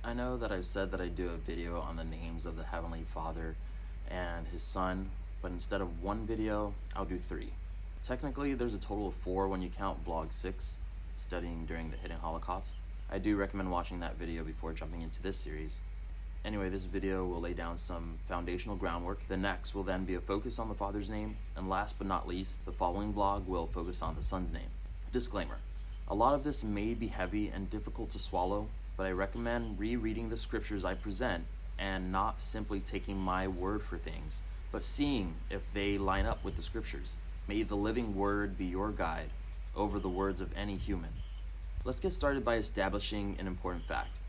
I know that I've said that I do a video on the names of the Heavenly Father and His Son, but instead of one video, I'll do 3. Technically, there's a total of 4 when you count vlog 6, studying during the Hidden Holocaust. I do recommend watching that video before jumping into this series. Anyway, this video will lay down some foundational groundwork. The next will then be a focus on the Father's name, and last but not least, the following vlog will focus on the Son's name. Disclaimer: a lot of this may be heavy and difficult to swallow, but I recommend rereading the scriptures I present and not simply taking my word for things, but seeing if they line up with the scriptures. May the living word be your guide over the words of any human. Let's get started by establishing an important fact.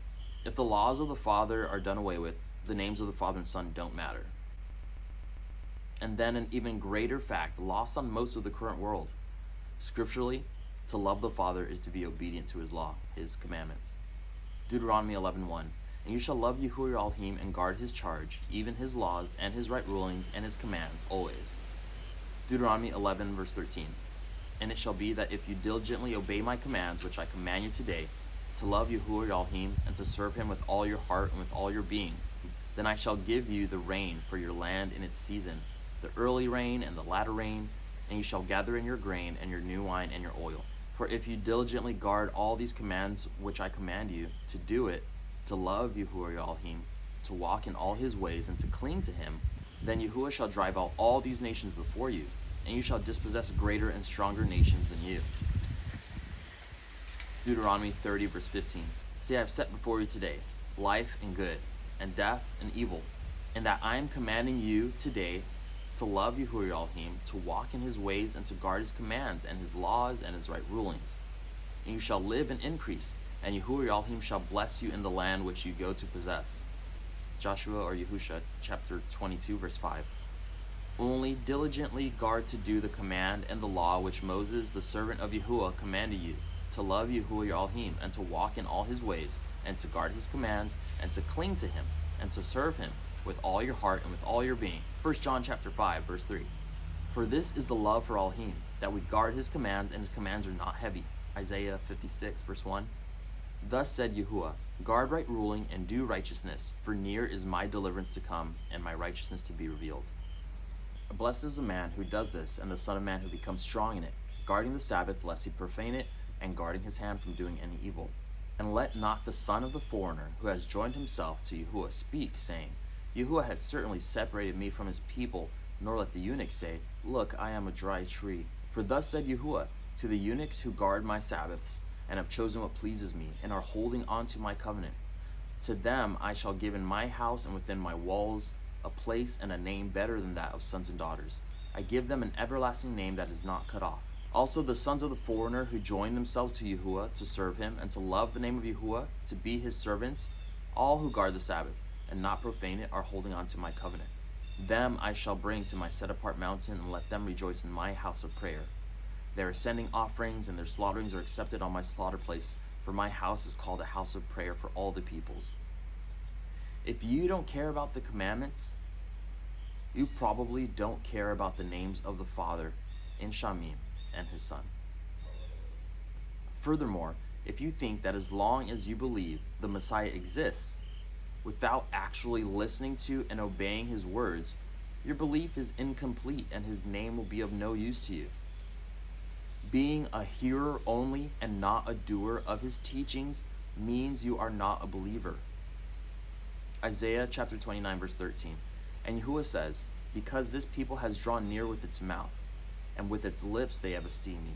If the laws of the Father are done away with, the names of the Father and Son don't matter. And then an even greater fact lost on most of the current world. Scripturally, to love the Father is to be obedient to His law, His commandments. Deuteronomy 11:1, and you shall love Yahuah your Elohim and guard His charge, even His laws and His right rulings and His commands always. Deuteronomy 11 verse 13, and it shall be that if you diligently obey my commands which I command you today, to love Yahuah your Elohim and to serve Him with all your heart and with all your being, then I shall give you the rain for your land in its season, the early rain and the latter rain, and you shall gather in your grain and your new wine and your oil. For if you diligently guard all these commands which I command you, to do it, to love Yahuah your Elohim, to walk in all His ways and to cling to Him, then Yahuah shall drive out all these nations before you, and you shall dispossess greater and stronger nations than you. Deuteronomy 30 verse 15, see, I have set before you today life and good, and death and evil, and that I am commanding you today to love Yahuah your Elohim, to walk in His ways and to guard His commands and His laws and His right rulings. And you shall live and increase, and Yahuah your Elohim shall bless you in the land which you go to possess. Joshua or Yahusha chapter 22 verse 5. Only diligently guard to do the command and the law which Moses the servant of Yahuah commanded you, to love Yahuah your Elohim and to walk in all His ways and to guard His commands and to cling to Him and to serve Him with all your heart and with all your being. 1 John chapter 5 verse 3. For this is the love for Elohim, that we guard His commands, and His commands are not heavy. Isaiah 56 verse 1. Thus said Yahuah, guard right ruling and do righteousness, for near is my deliverance to come and my righteousness to be revealed. Blessed is the man who does this, and the son of man who becomes strong in it, guarding the Sabbath lest he profane it, and guarding his hand from doing any evil. And let not the son of the foreigner who has joined himself to Yahuah speak, saying, Yahuah has certainly separated me from His people, nor let the eunuch say, look, I am a dry tree. For thus said Yahuah, to the eunuchs who guard my Sabbaths, and have chosen what pleases me, and are holding on to my covenant, to them I shall give in my house and within my walls a place and a name better than that of sons and daughters. I give them an everlasting name that is not cut off. Also the sons of the foreigner who join themselves to Yahuah to serve Him and to love the name of Yahuah, to be His servants, all who guard the Sabbath and not profane it, are holding on to my covenant. Them I shall bring to my set-apart mountain, and let them rejoice in my house of prayer. They are sending offerings, and their slaughterings are accepted on my slaughter place, for my house is called a house of prayer for all the peoples. If you don't care about the commandments, you probably don't care about the names of the Father in Shamim and His Son. Furthermore, if you think that as long as you believe the Messiah exists, without actually listening to and obeying His words, your belief is incomplete and His name will be of no use to you. Being a hearer only and not a doer of His teachings means you are not a believer. Isaiah chapter 29 verse 13. And Yahuah says, because this people has drawn near with its mouth, and with its lips they have esteemed me,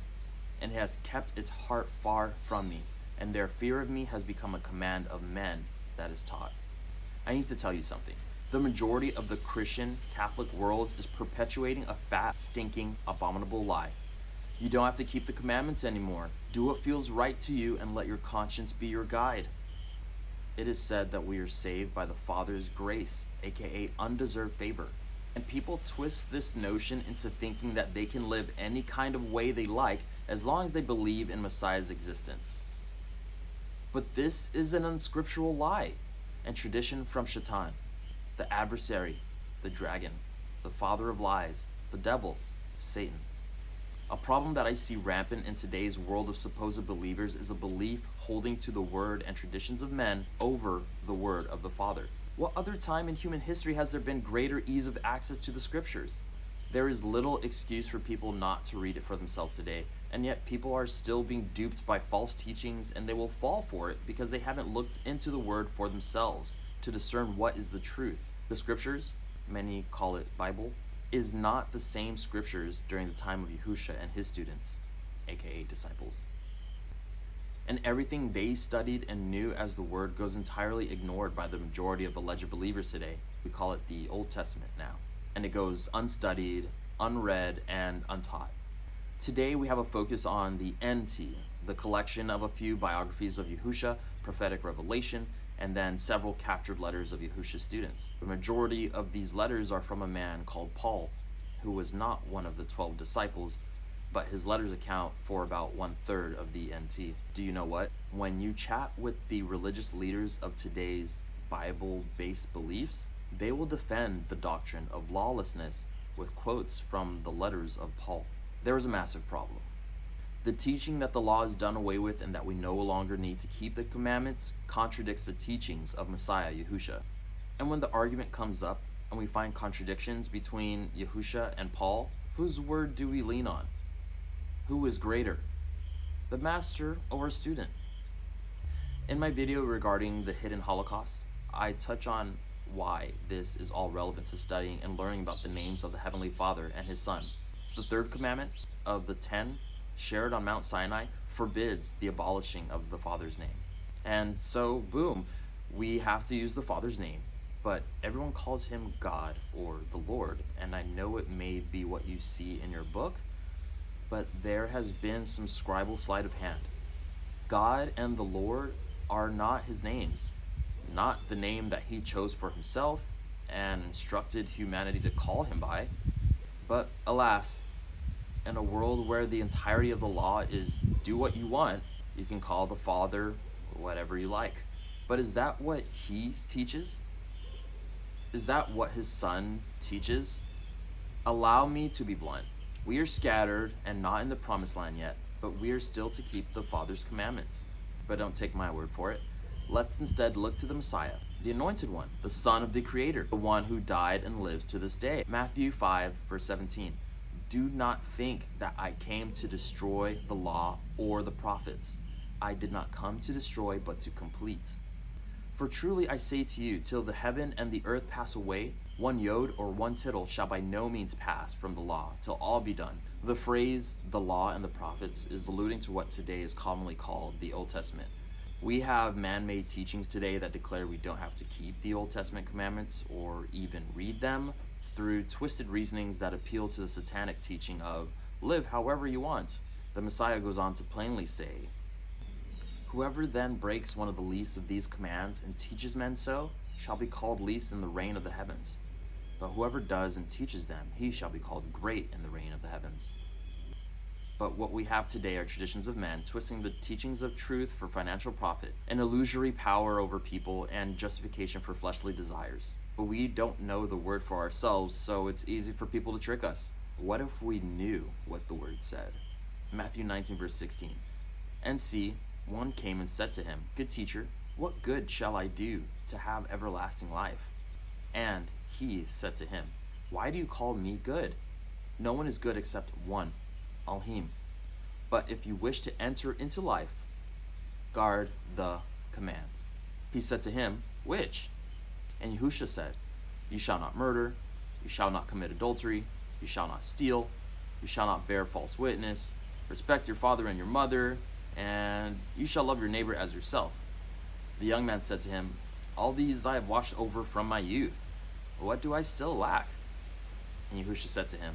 and has kept its heart far from me, and their fear of me has become a command of men that is taught. I need to tell you something. The majority of the Christian Catholic world is perpetuating a fat, stinking, abominable lie. You don't have to keep the commandments anymore. Do what feels right to you and let your conscience be your guide. It is said that we are saved by the Father's grace, aka undeserved favor. And people twist this notion into thinking that they can live any kind of way they like as long as they believe in Messiah's existence. But this is an unscriptural lie and tradition from Shaitan, the adversary, the dragon, the father of lies, the devil, Satan. A problem that I see rampant in today's world of supposed believers is a belief holding to the word and traditions of men over the word of the Father. What other time in human history has there been greater ease of access to the scriptures? There is little excuse for people not to read it for themselves today, and yet people are still being duped by false teachings, and they will fall for it because they haven't looked into the word for themselves to discern what is the truth. The scriptures, many call it Bible, is not the same scriptures during the time of Yahusha and his students, aka disciples. And everything they studied and knew as the word goes entirely ignored by the majority of alleged believers today. We call it the Old Testament now. And it goes unstudied, unread, and untaught. Today we have a focus on the NT, the collection of a few biographies of Yahusha, prophetic revelation, and then several captured letters of Yahusha students. The majority of these letters are from a man called Paul, who was not one of the 12 disciples, but his letters account for about 1/3 of the NT. Do you know what? When you chat with the religious leaders of today's Bible-based beliefs, they will defend the doctrine of lawlessness with quotes from the letters of Paul. There is a massive problem. The teaching that the law is done away with and that we no longer need to keep the commandments contradicts the teachings of Messiah Yahusha. And when the argument comes up and we find contradictions between Yahusha and Paul, whose word do we lean on? Who is greater, the master or student? In my video regarding the hidden Holocaust, I touch on why this is all relevant to studying and learning about the names of the Heavenly Father and His Son. The third commandment of the 10 shared on Mount Sinai forbids the abolishing of the Father's name. And so, boom, we have to use the Father's name, but everyone calls Him God or the Lord, and I know it may be what you see in your book, but there has been some scribal sleight of hand. God and the Lord are not His names, not the name that He chose for Himself and instructed humanity to call Him by. But alas, in a world where the entirety of the law is do what you want, you can call the Father whatever you like. But is that what He teaches? Is that what His Son teaches? Allow me to be blunt. We are scattered and not in the promised land yet, but we are still to keep the Father's commandments. But don't take my word for it. Let's instead look to the Messiah, the Anointed One, the Son of the Creator, the one who died and lives to this day. Matthew 5, verse 17. Do not think that I came to destroy the law or the prophets. I did not come to destroy, but to complete. For truly I say to you, till the heaven and the earth pass away, one yod or one tittle shall by no means pass from the law, till all be done. The phrase, the law and the prophets, is alluding to what today is commonly called the Old Testament. We have man-made teachings today that declare we don't have to keep the Old Testament commandments or even read them, through twisted reasonings that appeal to the satanic teaching of live however you want. The Messiah goes on to plainly say, whoever then breaks one of the least of these commands and teaches men so shall be called least in the reign of the heavens. But whoever does and teaches them, he shall be called great in the reign of the heavens. But what we have today are traditions of men twisting the teachings of truth for financial profit, an illusory power over people, and justification for fleshly desires. But we don't know the word for ourselves, so it's easy for people to trick us. What if we knew what the word said? Matthew 19, verse 16. And see, one came and said to him, Good teacher, what good shall I do to have everlasting life? And he said to him, Why do you call me good? No one is good except one, Elohim. But if you wish to enter into life, guard the commands. He said to him, Which? And Yahusha said, You shall not murder, you shall not commit adultery, you shall not steal, you shall not bear false witness, respect your father and your mother, and you shall love your neighbor as yourself. The young man said to him, All these I have watched over from my youth. What do I still lack? And Yahusha said to him,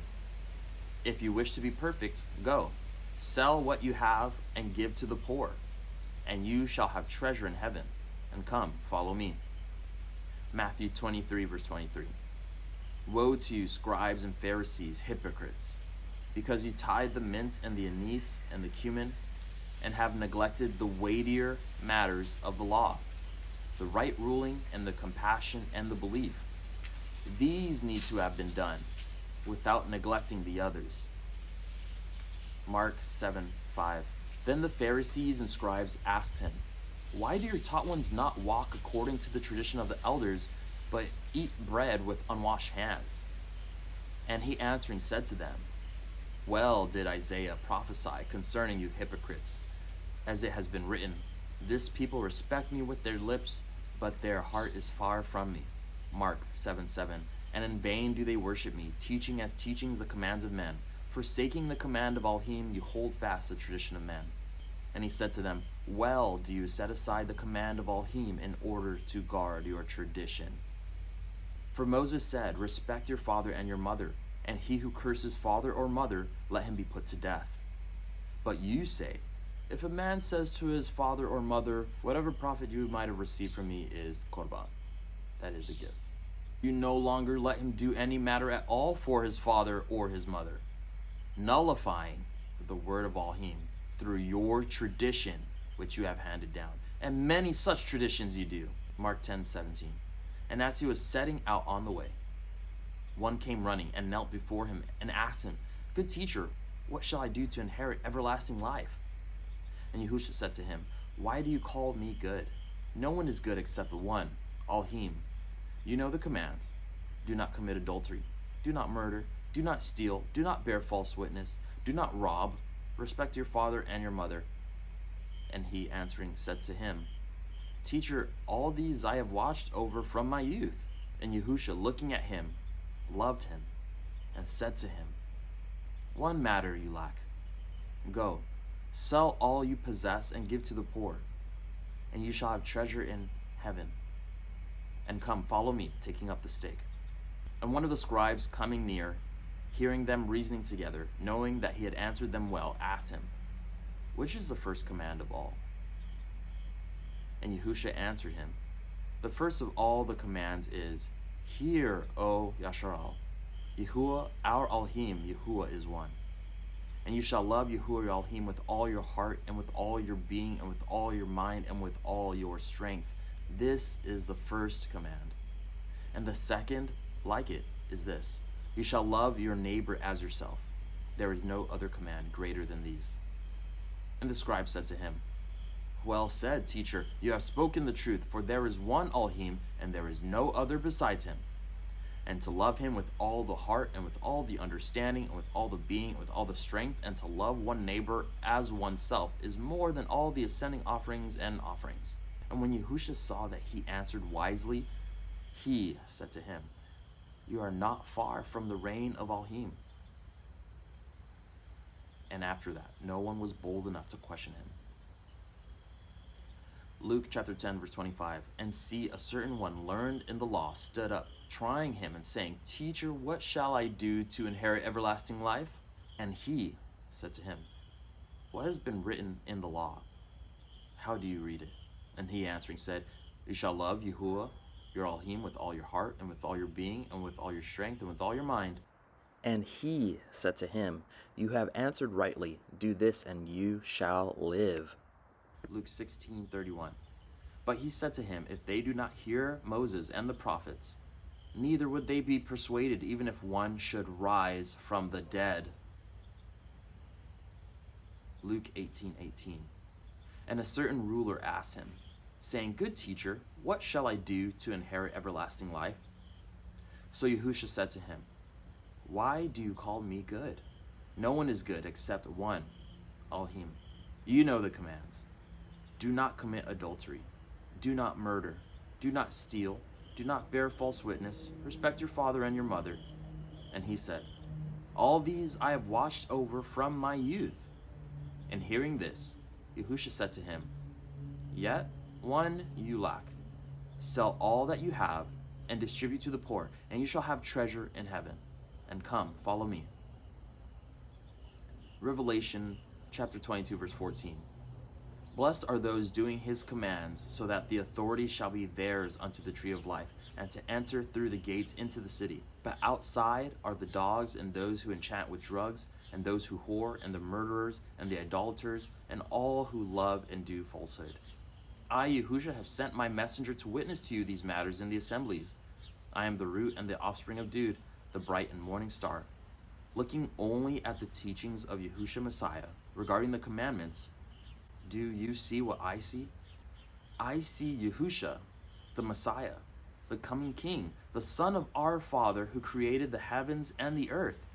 If you wish to be perfect, go, sell what you have and give to the poor, and you shall have treasure in heaven, and come, follow me. Matthew 23, verse 23. Woe to you, scribes and Pharisees, hypocrites, because you tithe the mint and the anise and the cumin, and have neglected the weightier matters of the law, the right ruling and the compassion and the belief. These need to have been done without neglecting the others. Mark 7:5. Then the Pharisees and scribes asked him, "Why do your taught ones not walk according to the tradition of the elders, but eat bread with unwashed hands?" And he answering said to them, "Well did Isaiah prophesy concerning you hypocrites, as it has been written, this people respect me with their lips, but their heart is far from me." Mark 7:7. And in vain do they worship me, teaching as teachings the commands of men. Forsaking the command of Elohim, you hold fast the tradition of men. And he said to them, "Well do you set aside the command of Elohim in order to guard your tradition. For Moses said, respect your father and your mother, and he who curses father or mother, let him be put to death. But you say, if a man says to his father or mother, whatever profit you might have received from me is korban, that is a gift, you no longer let him do any matter at all for his father or his mother, nullifying the word of Elohim through your tradition, which you have handed down. And many such traditions you do." Mark 10:17. And as he was setting out on the way, one came running and knelt before him and asked him, "Good teacher, what shall I do to inherit everlasting life?" And Yahusha said to him, "Why do you call me good? No one is good except the one, Elohim. You know the commands. Do not commit adultery. Do not murder. Do not steal. Do not bear false witness. Do not rob. Respect your father and your mother." And he answering said to him, "Teacher, all these I have watched over from my youth." And Yahusha, looking at him, loved him and said to him, "One matter you lack. Go, sell all you possess and give to the poor, and you shall have treasure in heaven. And come, follow me," taking up the stake. And one of the scribes coming near, hearing them reasoning together, knowing that he had answered them well, asked him, "Which is the first command of all?" And Yahusha answered him, "The first of all the commands is, Hear, O Yasharal, Yahuah, our Elohim, Yahuah is one. And you shall love Yahuah your Elohim with all your heart and with all your being and with all your mind and with all your strength. This is the first command. And the second, like it, is this: you shall love your neighbor as yourself. There is no other command greater than these." And the scribe said to him, "Well said, teacher, you have spoken the truth, for there is one Elohim, and there is no other besides him. And to love him with all the heart, and with all the understanding, and with all the being, and with all the strength, and to love one neighbor as oneself is more than all the ascending offerings and offerings." And when Yahusha saw that he answered wisely, he said to him, "You are not far from the reign of Elohim." And after that, no one was bold enough to question him. Luke chapter 10, verse 25. And see, a certain one learned in the law stood up, trying him and saying, "Teacher, what shall I do to inherit everlasting life?" And he said to him, "What has been written in the law? How do you read it?" And he answering said, "You shall love Yahuah, your Elohim, with all your heart and with all your being and with all your strength and with all your mind." And he said to him, "You have answered rightly. Do this and you shall live." Luke 16:31. But he said to him, "If they do not hear Moses and the prophets, neither would they be persuaded, even if one should rise from the dead." Luke 18:18. And a certain ruler asked him, saying, "Good teacher, what shall I do to inherit everlasting life?" So Yahusha said to him, "Why do you call me good? No one is good except one, Elohim. You know the commands. Do not commit adultery. Do not murder. Do not steal. Do not bear false witness. Respect your father and your mother." And he said, "All these I have watched over from my youth." And hearing this, Yahusha said to him, "Yet one you lack. Sell all that you have and distribute to the poor, and you shall have treasure in heaven. And come, follow me." Revelation chapter 22, verse 14. Blessed are those doing his commands, so that the authority shall be theirs unto the tree of life, and to enter through the gates into the city. But outside are the dogs, and those who enchant with drugs, and those who whore, and the murderers, and the idolaters, and all who love and do falsehood. I, Yahusha, have sent my messenger to witness to you these matters in the assemblies. I am the root and the offspring of Dude, the bright and morning star. Looking only at the teachings of Yahusha Messiah regarding the commandments, do you see what I see? I see Yahusha, the Messiah, the coming King, the Son of our Father who created the heavens and the earth,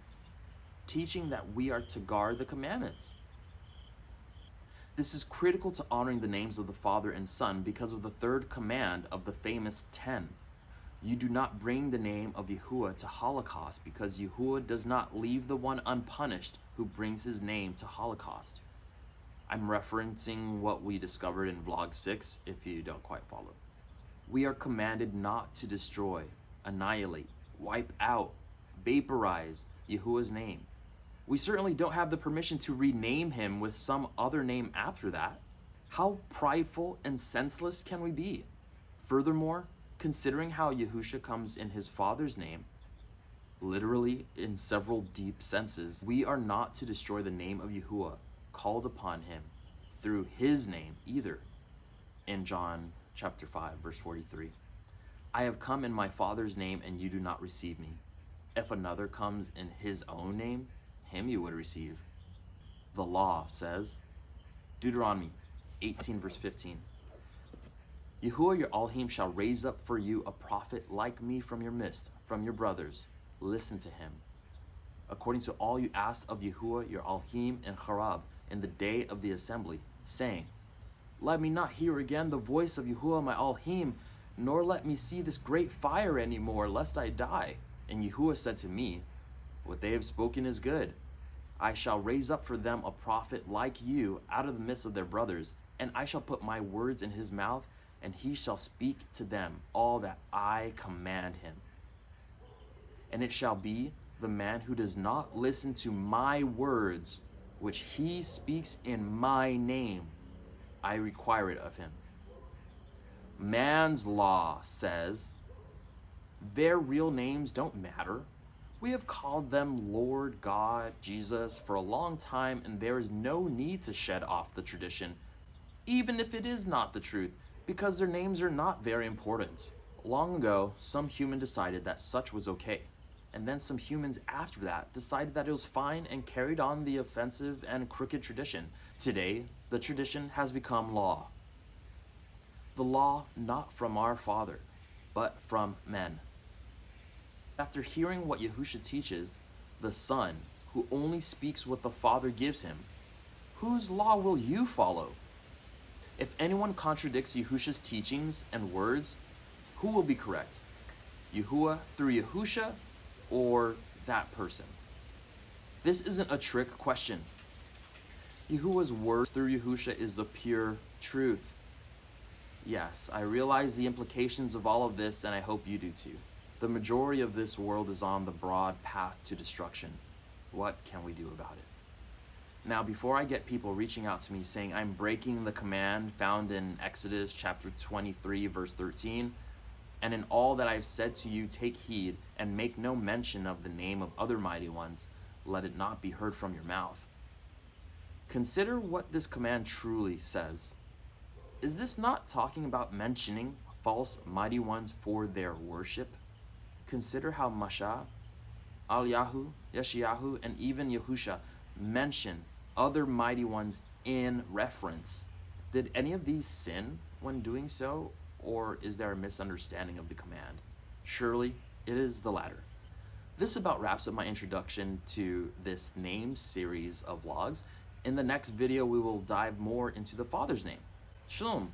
teaching that we are to guard the commandments. This is critical to honoring the names of the Father and Son because of the third command of the famous 10. You do not bring the name of Yahuah to Holocaust because Yahuah does not leave the one unpunished who brings his name to Holocaust. I'm referencing what we discovered in vlog 6 if you don't quite follow. We are commanded not to destroy, annihilate, wipe out, vaporize Yahuah's name. We certainly don't have the permission to rename him with some other name after that. How prideful and senseless can we be? Furthermore, considering how Yahusha comes in his Father's name, literally in several deep senses, we are not to destroy the name of Yahuah called upon him through his name either. In John chapter 5, verse 43, I have come in my Father's name and you do not receive me. If another comes in his own name, him you would receive. The law says, Deuteronomy 18, verse 15, Yahuah your Elohim shall raise up for you a prophet like me from your midst, from your brothers. Listen to him. According to all you asked of Yahuah your Elohim in Horeb in the day of the assembly, saying, let me not hear again the voice of Yahuah my Elohim, nor let me see this great fire anymore, lest I die. And Yahuah said to me, what they have spoken is good. I shall raise up for them a prophet like you out of the midst of their brothers, and I shall put my words in his mouth, and he shall speak to them all that I command him. And it shall be, the man who does not listen to my words, which he speaks in my name, I require it of him. Man's law says, their real names don't matter. We have called them Lord, God, Jesus for a long time, and there is no need to shed off the tradition, even if it is not the truth, because their names are not very important. Long ago, some human decided that such was okay, and then some humans after that decided that it was fine and carried on the offensive and crooked tradition. Today, the tradition has become law. The law not from our Father, but from men. After hearing what Yahusha teaches, the Son, who only speaks what the Father gives him, whose law will you follow? If anyone contradicts Yahusha's teachings and words, who will be correct? Yahuah through Yahusha or that person? This isn't a trick question. Yahuah's word through Yahusha is the pure truth. Yes, I realize the implications of all of this, and I hope you do too. The majority of this world is on the broad path to destruction. What can we do about it? Now, before I get people reaching out to me saying I'm breaking the command found in Exodus chapter 23, verse 13, and in all that I've said to you, take heed and make no mention of the name of other mighty ones, let it not be heard from your mouth. Consider what this command truly says. Is this not talking about mentioning false mighty ones for their worship? Consider how Masha, Al-Yahu, Yeshayahu, and even Yahusha mention other mighty ones in reference. Did any of these sin when doing so, or is there a misunderstanding of the command? Surely it is the latter. This about wraps up my introduction to this name series of vlogs. In the next video, we will dive more into the Father's name. Shalom.